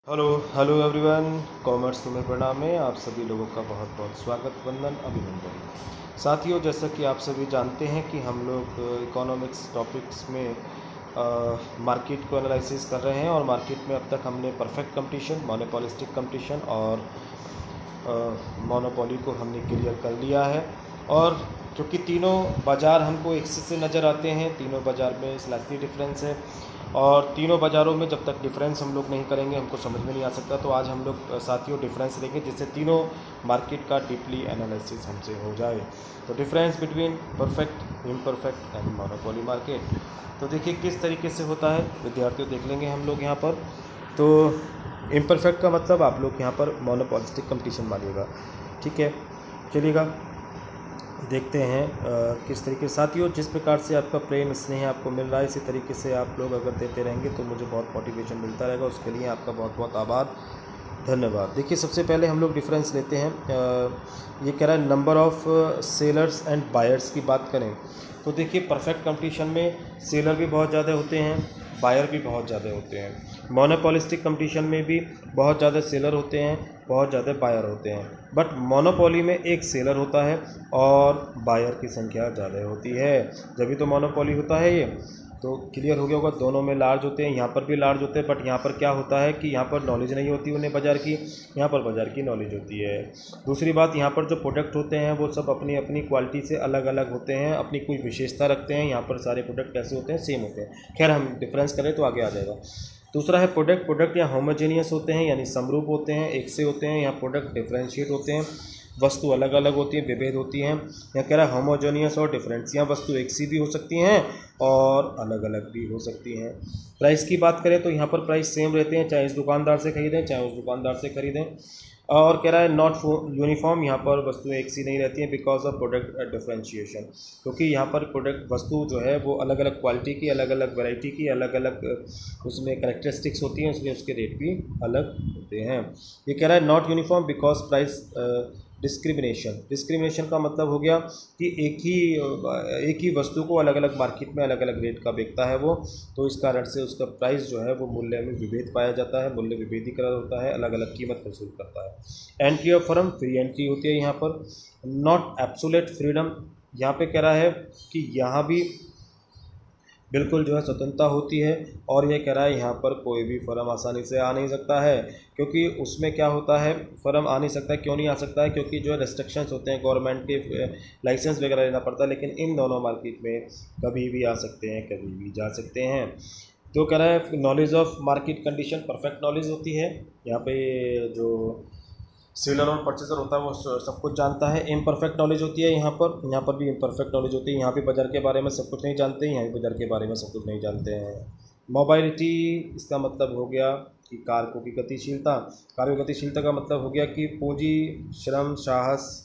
Hello hello everyone. Commerce में प्रणाम है। आप सभी लोगों का बहुत बहुत स्वागत, वंदन, अभिनंदन। साथियों, जैसा कि आप सभी जानते हैं कि हम लोग इकोनॉमिक्स टॉपिक्स में मार्केट को एनालिसिस कर रहे हैं और मार्केट में अब तक हमने परफेक्ट कंपटीशन, मोनोपोलिस्टिक कंपटीशन और मोनोपोली को हमने क्लियर कर लिया है। और क्योंकि तीनों बाज़ार हमको एक से नज़र आते हैं, तीनों बाज़ार में स्लाइटली डिफरेंस है और तीनों बाज़ारों में जब तक डिफरेंस हम लोग नहीं करेंगे हमको समझ में नहीं आ सकता। तो आज हम लोग साथियों डिफरेंस देखें जिससे तीनों मार्केट का डीपली एनालिसिस हमसे हो जाए। तो difference between perfect, imperfect and monopoly market. तो देखिए किस तरीके से होता है विद्यार्थियों, देख लेंगे हम लोग यहाँ पर। तो इम्परफेक्ट का मतलब आप लोग यहाँ पर मोनोपोलिस्टिक कंपटीशन मानिएगा, ठीक है। चलिएगा देखते हैं किस तरीके से साथियों, जिस प्रकार से आपका प्रेम स्नेह आपको मिल रहा है इसी तरीके से आप लोग अगर देते रहेंगे तो मुझे बहुत मोटिवेशन मिलता रहेगा। उसके लिए आपका बहुत बहुत आभार, धन्यवाद। देखिए सबसे पहले हम लोग डिफरेंस लेते हैं। ये कह रहा है number of sellers and buyers की बात करें तो देखिए परफेक्ट कंपटीशन में सेलर भी बहुत ज़्यादा होते हैं, बायर भी बहुत ज़्यादा होते हैं। मोनोपोलिस्टिक कंपटीशन में भी बहुत ज़्यादा सेलर होते हैं, बहुत ज़्यादा बायर होते हैं। बट मोनोपोली में एक सेलर होता है और बायर की संख्या ज़्यादा होती है, जब तो मोनोपोली होता है ये। तो क्लियर हो गया होगा, दोनों में लार्ज होते हैं, यहाँ पर भी लार्ज होते हैं। बट यहाँ पर क्या होता है कि यहाँ पर नॉलेज नहीं होती उन्हें बाज़ार की, यहाँ पर बाज़ार की नॉलेज होती है। दूसरी बात, यहाँ पर जो प्रोडक्ट होते हैं वो सब अपनी अपनी क्वालिटी से अलग अलग होते हैं, अपनी कोई विशेषता रखते हैं। यहाँ पर सारे प्रोडक्ट कैसे होते हैं, सेम होते हैं। खैर हम डिफरेंस करें तो आगे आ जाएगा। दूसरा है प्रोडक्ट या होमोजेनियस होते हैं, यानी समरूप होते हैं, एक से होते हैं। यहाँ प्रोडक्ट डिफ्रेंशिएट होते हैं, वस्तु अलग अलग होती है, विभेद होती हैं। यहाँ कह रहा है होमोजेनियस और डिफरेंस, यहाँ वस्तु एक सी भी हो सकती हैं और अलग अलग भी हो सकती हैं। प्राइस की बात करें तो यहाँ पर प्राइस सेम रहते हैं, चाहे इस दुकानदार से खरीदें चाहे उस दुकानदार से खरीदें। और कह रहा है नॉट यूनिफॉर्म, यहाँ पर वस्तुएं एक सी नहीं रहती हैं बिकॉज ऑफ प्रोडक्ट डिफरेंशिएशन, क्योंकि यहाँ पर प्रोडक्ट वस्तु जो है वो अलग अलग क्वालिटी की, अलग अलग वैरायटी की, अलग अलग उसमें करेक्टरिस्टिक्स होती हैं, इसलिए उसके रेट भी अलग होते हैं। ये कह रहा है not uniform because price discrimination का मतलब हो गया कि एक ही वस्तु को अलग अलग मार्केट में अलग अलग रेट का बिकता है वो, तो इस कारण से उसका प्राइस जो है वो मूल्य में विभेद पाया जाता है, मूल्य विभेदीकरण होता है, अलग अलग कीमत वसूल करता है। Entry of firm, free entry होती है यहाँ पर। नॉट एब्सोल्यूट फ्रीडम, यहाँ पे कह रहा है कि यहाँ भी बिल्कुल जो है स्वतंत्रता होती है। और ये कह रहा है यहाँ पर कोई भी फर्म आसानी से आ नहीं सकता है, क्योंकि उसमें क्या होता है, फर्म आ नहीं सकता। क्यों नहीं आ सकता है, क्योंकि जो है रेस्ट्रिक्शंस होते हैं, गवर्नमेंट के लाइसेंस वगैरह लेना पड़ता है। लेकिन इन दोनों मार्केट में कभी भी आ सकते हैं, कभी भी जा सकते हैं। तो कह रहा है knowledge of market condition, perfect knowledge होती है यहाँ पे। जो सेलर और परचेजर होता है वो सब कुछ जानता है। इम्परफेक्ट नॉलेज होती है यहाँ पर भी इम्परफेक्ट नॉलेज होती है। यहाँ भी बाज़ार के बारे में सब कुछ नहीं जानते, यहाँ भी बाज़ार के बारे में सब कुछ नहीं जानते हैं। मोबाइलिटी, इसका मतलब हो गया कि कारकों की गतिशीलता। कार्यों की गतिशीलता का मतलब हो गया कि पूंजी, श्रम, साहस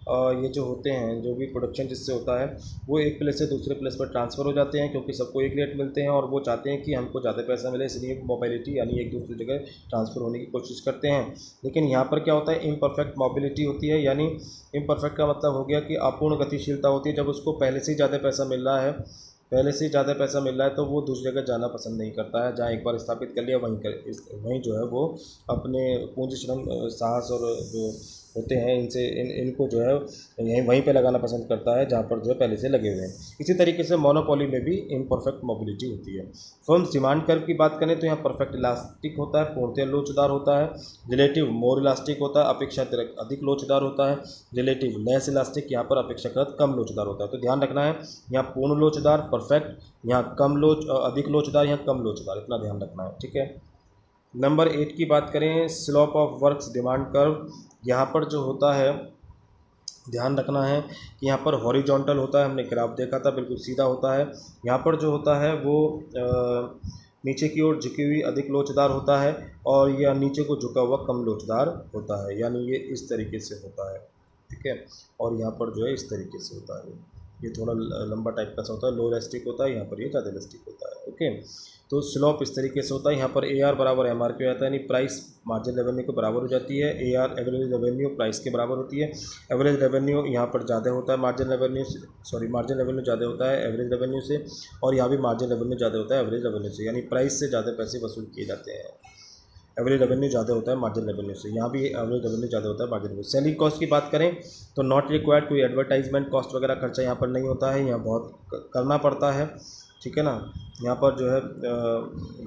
और ये जो होते हैं, जो भी प्रोडक्शन जिससे होता है वो एक प्लेस से दूसरे प्लेस पर ट्रांसफ़र हो जाते हैं, क्योंकि सबको एक रेट मिलते हैं और वो चाहते हैं कि हमको ज़्यादा पैसा मिले, इसलिए मोबिलिटी यानी एक दूसरी जगह ट्रांसफ़र होने की कोशिश करते हैं। लेकिन यहाँ पर क्या होता है, इम्परफेक्ट मोबिलिटी होती है। यानी इम्परफेक्ट का मतलब हो गया कि अपूर्ण गतिशीलता होती है। जब उसको पहले से ही ज़्यादा पैसा मिल रहा है, पहले से ही ज़्यादा पैसा मिल रहा है तो वो दूसरी जगह जाना पसंद नहीं करता है। जहाँ एक बार स्थापित कर लिया वहीं जो है वो अपने पूंजी, श्रम, साहस और जो होते हैं इनसे इनको जो है यहीं वहीं पे लगाना पसंद करता है जहाँ पर जो है पहले से लगे हुए हैं। इसी तरीके से मोनोपोली में भी इम्परफेक्ट मोबिलिटी होती है। फर्म्स डिमांड कर्व की बात करें तो यहाँ परफेक्ट इलास्टिक होता है, पूर्णतः लोचदार होता है। रिलेटिव मोर इलास्टिक होता है, अपेक्षाकृत अधिक लोचदार होता है। रिलेटिव लेस इलास्टिक, यहाँ पर अपेक्षाकृत कम लोचदार होता है। तो ध्यान रखना है, यहाँ पूर्ण लोचदार परफेक्ट, यहाँ अधिक लोचदार, यहाँ कम लोचदार, इतना ध्यान रखना है, ठीक है। नंबर 8 की बात करें, slope of works demand curve. यहाँ पर जो होता है ध्यान रखना है कि यहाँ पर हॉरिजॉन्टल होता है, हमने ग्राफ देखा था, बिल्कुल सीधा होता है। यहाँ पर जो होता है वो नीचे की ओर झुकी हुई अधिक लोचदार होता है और यह नीचे को झुका हुआ कम लोचदार होता है, यानी ये इस तरीके से होता है, ठीक है। और यहाँ पर जो है इस तरीके से होता है, ये थोड़ा लंबा टाइप का सा होता है, लो इलास्टिक होता है, यहाँ पर ये ज़्यादा इलास्टिक होता है, ओके। तो स्लोप इस तरीके से होता है। यहाँ पर AR बराबर MR पे आता है, यानी प्राइस मार्जिन रेवेन्यू के बराबर हो जाती है। AR एवरेज रेवेन्यू प्राइस के बराबर होती है। एवरेज रेवेन्यू यहाँ पर ज़्यादा होता है मार्जिन रेवेन्यू से, मार्जिन रेवेन्यू ज़्यादा होता है एवरेज रेवेन्यू से, और यहाँ भी मार्जिन रेवेन्यू ज़्यादा होता है एवरेज रेवेन्यू से, यानी प्राइस से ज़्यादा पैसे वसूल किए जाते हैं। एवरेज रेवेन्यू ज़्यादा होता है मार्जिन रेवेन्यू से, यहाँ भी एवरेज रेवेन्यू ज़्यादा होता है मार्जिन रेवेन्यू। सेलिंग कॉस्ट की बात करें तो नॉट रिक्वायर्ड, कोई एडवर्टाइजमेंट कॉस्ट वगैरह खर्चा यहाँ पर नहीं होता है, यहाँ बहुत करना पड़ता है, ठीक है ना। यहाँ पर जो है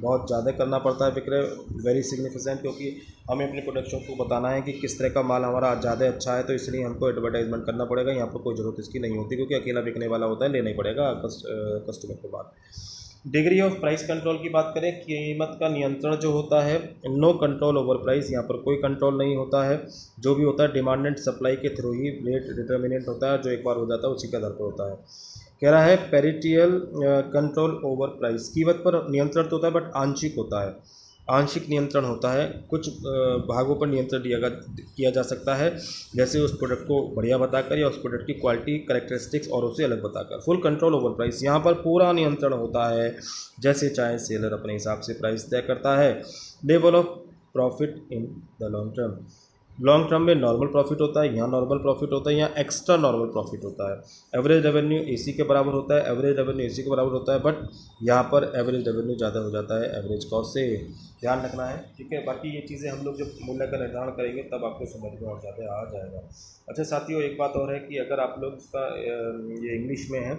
बहुत ज़्यादा करना पड़ता है विक्रय, वेरी सिग्निफिकेंट, क्योंकि हमें अपने प्रोडक्शन को बताना है कि किस तरह का माल हमारा ज़्यादा अच्छा है, तो इसलिए हमको एडवर्टाइजमेंट करना पड़ेगा। यहाँ पर कोई ज़रूरत इसकी नहीं होती, क्योंकि अकेला बिकने वाला होता है, लेना ही पड़ेगा कस्टमर के बाद। डिग्री ऑफ प्राइस कंट्रोल की बात करें, कीमत का नियंत्रण जो होता है, नो कंट्रोल ओवर प्राइस, यहाँ पर कोई कंट्रोल नहीं होता है। जो भी होता है डिमांड एंड सप्लाई के थ्रू ही रेट डिटर्मिनेंट होता है, जो एक बार हो जाता है उसी के आधार पर होता है। कह रहा है पेरिटियल कंट्रोल ओवर प्राइस, कीमत पर नियंत्रण तो होता है बट आंशिक होता है, आंशिक नियंत्रण होता है, कुछ भागों पर नियंत्रण किया जा सकता है, जैसे उस प्रोडक्ट को बढ़िया बताकर या उस प्रोडक्ट की क्वालिटी कैरेक्टरिस्टिक्स और उसे अलग बताकर। फुल कंट्रोल ओवर प्राइस, यहाँ पर पूरा नियंत्रण होता है, जैसे चाहे सेलर अपने हिसाब से प्राइस तय करता है। Level of profit in the long term, long term में नॉर्मल प्रॉफिट होता है, यहाँ नॉर्मल प्रॉफिट होता है, यहाँ एक्स्ट्रा नॉर्मल प्रॉफिट होता है। एवरेज रेवेन्यू एसी के बराबर होता है, एवरेज रेवेन्यू एसी के बराबर होता है, बट यहाँ पर एवरेज रेवेन्यू ज़्यादा हो जाता है एवरेज कॉस्ट से, ध्यान रखना है, ठीक है। बाकी ये चीज़ें हम लोग जब मूल्य का निर्धारण करेंगे तब आपको समझ में और ज़्यादा आ जाएगा। अच्छा साथियों, एक बात और है कि अगर आप लोग इसका ये इंग्लिश में है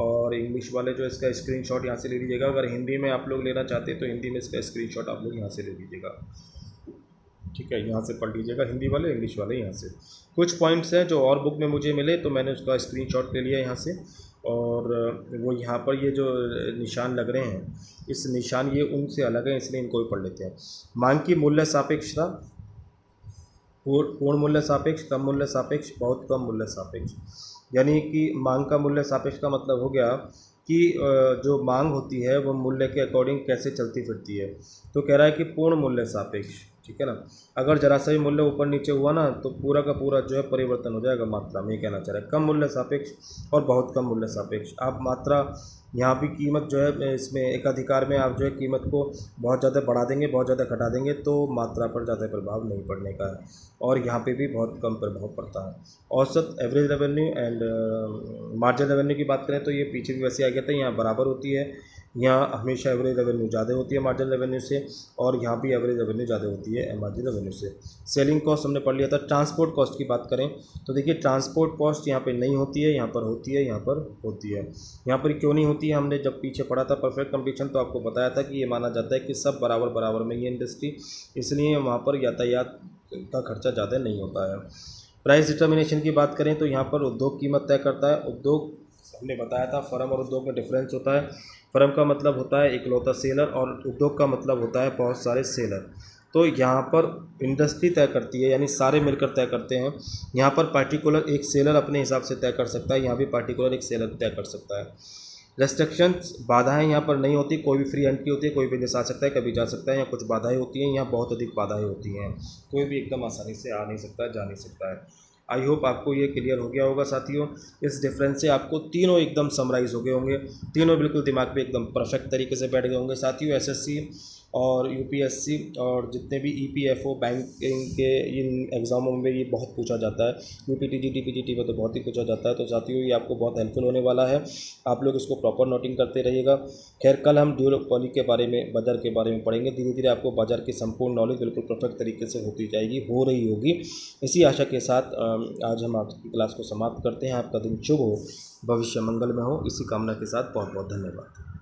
और इंग्लिश वाले जो इसका स्क्रीनशॉट यहाँ से ले लीजिएगा, अगर हिंदी में आप लोग लेना चाहते हैं तो हिंदी में इसका स्क्रीनशॉट आप लोग यहाँ से ले लीजिएगा, ठीक है। यहाँ से पढ़ लीजिएगा, हिंदी वाले इंग्लिश वाले यहाँ से। कुछ पॉइंट्स हैं जो और बुक में मुझे मिले तो मैंने उसका स्क्रीनशॉट ले लिया यहाँ से, और वो यहाँ पर ये जो निशान लग रहे हैं, इस निशान ये उनसे अलग है, इसलिए इनको भी पढ़ लेते हैं। मांग की मूल्य सापेक्षता, पूर्ण मूल्य सापेक्ष, कम मूल्य सापेक्ष, बहुत कम मूल्य सापेक्ष। यानी कि मांग का मूल्य सापेक्ष का मतलब हो गया कि जो मांग होती है वो मूल्य के अकॉर्डिंग कैसे चलती फिरती है। तो कह रहा है कि पूर्ण मूल्य सापेक्ष, ठीक है ना। अगर जरा सा भी मूल्य ऊपर नीचे हुआ ना तो पूरा का पूरा जो है परिवर्तन हो जाएगा मात्रा में, ये कहना चाह रहा है। कम मूल्य सापेक्ष और बहुत कम मूल्य सापेक्ष, आप मात्रा यहाँ भी कीमत जो है इसमें एक अधिकार में आप जो है कीमत को बहुत ज़्यादा बढ़ा देंगे, बहुत ज़्यादा घटा देंगे तो मात्रा पर ज़्यादा प्रभाव नहीं पड़ने का है, और यहाँ पे भी बहुत कम प्रभाव पड़ता है। औसत average revenue and margin revenue की बात करें तो ये पीछे भी वैसे आ गया था, यहाँ बराबर होती है, यहाँ हमेशा एवरेज रेवेन्यू ज़्यादा होती है मार्जिन रेवेन्यू से, और यहाँ भी एवरेज रेवेन्यू ज़्यादा होती है मार्जिन रेवेन्यू से। सेलिंग कॉस्ट हमने पढ़ लिया था। ट्रांसपोर्ट कॉस्ट की बात करें तो देखिए ट्रांसपोर्ट कॉस्ट यहाँ पे नहीं होती है, यहाँ पर होती है, यहाँ पर होती है। यहाँ पर क्यों नहीं होती है, हमने जब पीछे पढ़ा था परफेक्ट कंपटीशन तो आपको बताया था कि ये माना जाता है कि सब बराबर बराबर में ये इंडस्ट्री, इसलिए वहाँ पर यातायात का खर्चा ज़्यादा नहीं होता है। प्राइस डिटर्मिनेशन की बात करें तो यहाँ पर उद्योग कीमत तय करता है। उद्योग हमने बताया था फर्म और उद्योग में डिफरेंस होता है। फर्म का मतलब होता है इकलौता सेलर और उद्योग का मतलब होता है बहुत सारे सेलर। तो यहाँ पर इंडस्ट्री तय करती है, यानी सारे मिलकर तय करते हैं। यहाँ पर पार्टिकुलर एक सेलर अपने हिसाब से तय कर सकता है, यहाँ भी पार्टिकुलर एक सेलर तय कर सकता है। रेस्ट्रिक्शंस, बाधाएं यहाँ पर नहीं होती, कोई भी फ्री एंट्री होती है, कोई भी जैसे आ सकता है, कभी जा सकता है, या कुछ बाधाएं होती हैं, यहाँ बहुत अधिक बाधाएं होती हैं, कोई भी एकदम आसानी से आ नहीं सकता है, जा नहीं सकता है। आई होप आपको ये क्लियर हो गया होगा साथियों। इस डिफरेंस से आपको तीनों एकदम समराइज़ हो गए होंगे, तीनों बिल्कुल दिमाग पे एकदम परफेक्ट तरीके से बैठ गए होंगे साथियों। एसएससी और यूपीएससी और जितने भी ईपीएफओ बैंकिंग के इन एग्ज़ामों में ये बहुत पूछा जाता है, यूपीटीजी टीपीजीटी में तो बहुत ही पूछा जाता है। तो साथियों ये आपको बहुत हेल्पफुल होने वाला है, आप लोग इसको प्रॉपर नोटिंग करते रहिएगा। खैर कल हम ड्यूरोपोली के बारे में, बाज़ार के बारे में पढ़ेंगे। धीरे धीरे आपको बाज़ार की संपूर्ण नॉलेज बिल्कुल परफेक्ट तरीके से होती जाएगी, हो रही होगी। इसी आशा के साथ आज हम आपकी क्लास को समाप्त करते हैं। आपका दिन शुभ हो, भविष्य मंगल में हो, इसी कामना के साथ बहुत बहुत धन्यवाद।